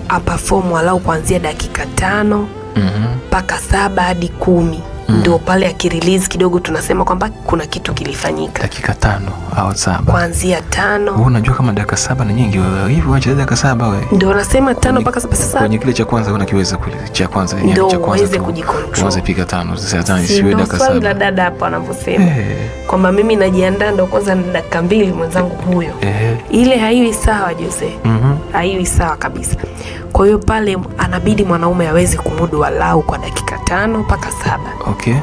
aperform walau kuanzia dakika 5 mpaka 7 hadi 10. Ndio pale akirelease kidogo tunasema kwamba kuna kitu kilifanyika. Dakika 5 au 7. Kuanzia 5. Wewe unajua kama dakika 7 ni nyingi wewe. Hivi wacha dakika 7 wewe. Ndio nasema 5 mpaka 7 sasa. Kwenye kile cha kwanza unakiweza kule. Cha kwanza yani cha kwanza. Uweze kujicontrol. Uanze piga 5 sasa isiwe dakika 7. Ndio dada hapo anavyosema. Kwamba mimi najiandaa ndio kwanza na dakika 2 mwenzangu huyo. Ile haiwi sawa Jose. Haiwi sawa kabisa. Kwa hiyo pale anabidi mwanaume aweze kumudu walau kwa dakika 5 mpaka 7. Okay.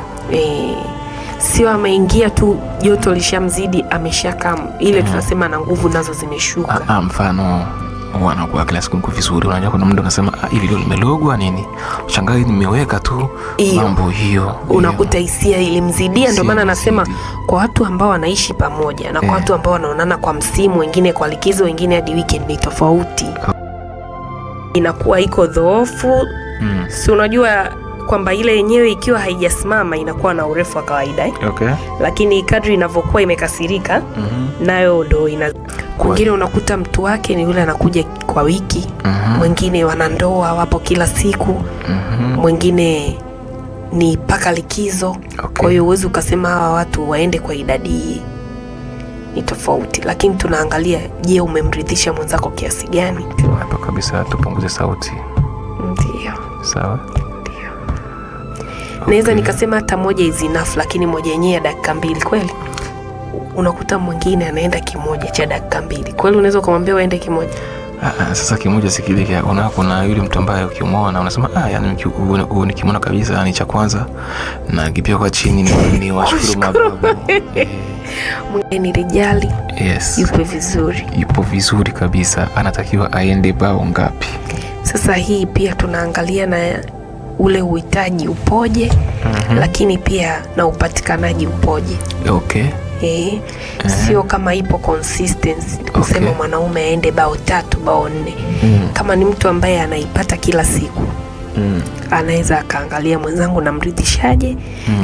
Sio ameingia tu joto lishamzidi ameshaka ile tunasema na nguvu nazo zimeshuka. Mfano wanakuwa kila siku vizuri, unajua kuna mtu anasema hivi leo nimelogwa nini, shangai nimeweka tu mambo hiyo, unakuta hisia ilimzidia. Ndio maana nasema kwa watu ambao wanaishi pamoja na kwa watu ambao wanaonana kwa msimu, wengine kwa likizo, wengine hadi weekend, ni tofauti. Inakuwa iko dhoofu. Si unajua kwamba ile yenyewe ikiwa haijasimama inakuwa na urefu wa kawaida Okay. Lakini kadri inavyokuwa imekasirika nayo ndo kwingine unakuta mtu wake ni yule anakuja kwa wiki, mwingine wanandoa wapo kila siku, mwingine ni paka likizo. Kwa hiyo uwezi ukasema hawa watu waende kwa idadi hii, ni tofauti. Lakini tunaangalia, je, umemridhisha mwenzako kiasi gani? Hapa kabisa tupunguze sauti. Ndio. Sawa. Naweza nikasema hata moja is enough, lakini moja yenyewe ya dakika 2 kweli. Unakuta mwingine anaenda kimoja cha dakika 2. Kweli unaweza kumwambia waende kimoja? Sasa kimoja sikilike. Kuna yule mtu ambaye ukimwona unasema yani nikimwona kabisa ni cha kwanza na kipia kwa chini ni washukuru mababu. Mwingine ni rijali. Yes. Yupo vizuri kabisa. Anatakiwa aende bao ngapi? Sasa hii pia tunaangalia na ule uhitaji upoje, lakini pia na upatikanaji upoje. Okay. Sio kama ipo consistency kusema mwanaume aende bao 3 bao 4. Kama ni mtu ambaye anaipata kila siku, anaweza akaangalia mwenzangu namridhishaje,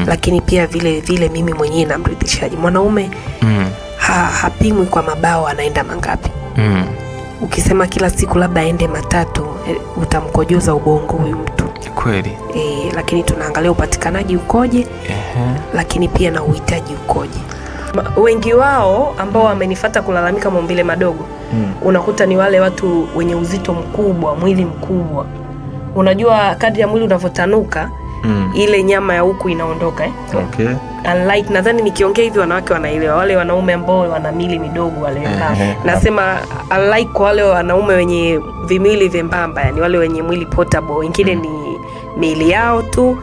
lakini pia vile mimi mwenyewe namridhishaje. Mwanaume hapimwi kwa mabao anaenda mangapi. Ukisema kila siku labda aende 3, utamkojoza ubongo huyu mtu. Kweli. Lakini tunaangalia upatikanaji ukoje, lakini pia na uhitaji ukoje. Wengi wao ambao wamenifuata kulalamika maumbile madogo, unakuta ni wale watu wenye uzito mkubwa, mwili mkubwa. Unajua kadri ya mwili unavyotanuka, ile nyama ya huku inaondoka Okay. Unlike, nadhani nikiongea hivi wanawake wanaelewa, wale wanaume ambao wana mili midogo wale. Nasema unlike kwa wale wanaume wenye vimili vyembamba, yani wale wenye mwili portable, wengine ni mili yao tu.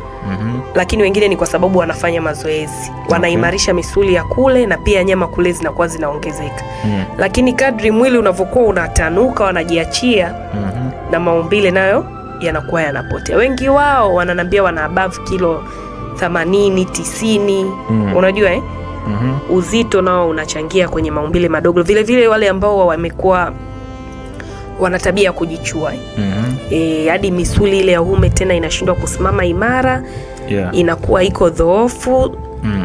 Lakini wengine ni kwa sababu wanafanya mazoezi, wanaimarisha misuli ya kule na pia nyama kule zinakuwa zinaongezeka. Lakini kadri mwili unavyokuwa unatanuka, wanajiachia, na maumbile nayo yanakuwa yanapotea. Wengi wao wananambia wana above kilo 80, 90. Unajua uzito nao unachangia kwenye maumbile madogo. Vile vile wale ambao wamekuwa wana tabia ya kujichua. Hadi misuli ile ya uume tena inashindwa kusimama imara. Inakuwa iko dhoofu.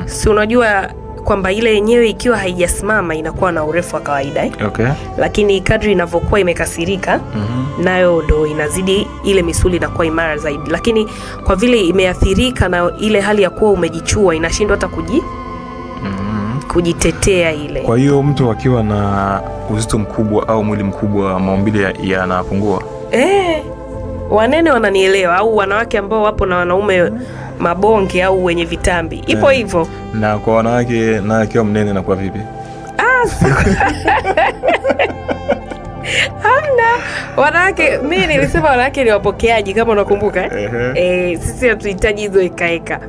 Si unajua kwamba ile yenyewe ikiwa haijasimama inakuwa na urefu wa kawaida Okay. Lakini kadri inavyokuwa imekasirika, nayo ndo inazidi, ile misuli inakuwa imara zaidi. Lakini kwa vile imeathirika na ile hali ya kuwa umejichua, inashindwa hata kujitetea ile. Kwa hiyo mtu akiwa na uzito mkubwa au mwili mkubwa, maumbile yanapungua. Wanene wananielewa, au wanawake ambao wapo na wanaume mabonge au wenye vitambi. Ipo hivyo. Na kwa wanawake na akiwa mnene na kwa vipi? Hamna. Wanawake, mimi nilisema wanawake ni wapokeaji kama unakumbuka. Sisi hatuhitaji hizo ekaeka.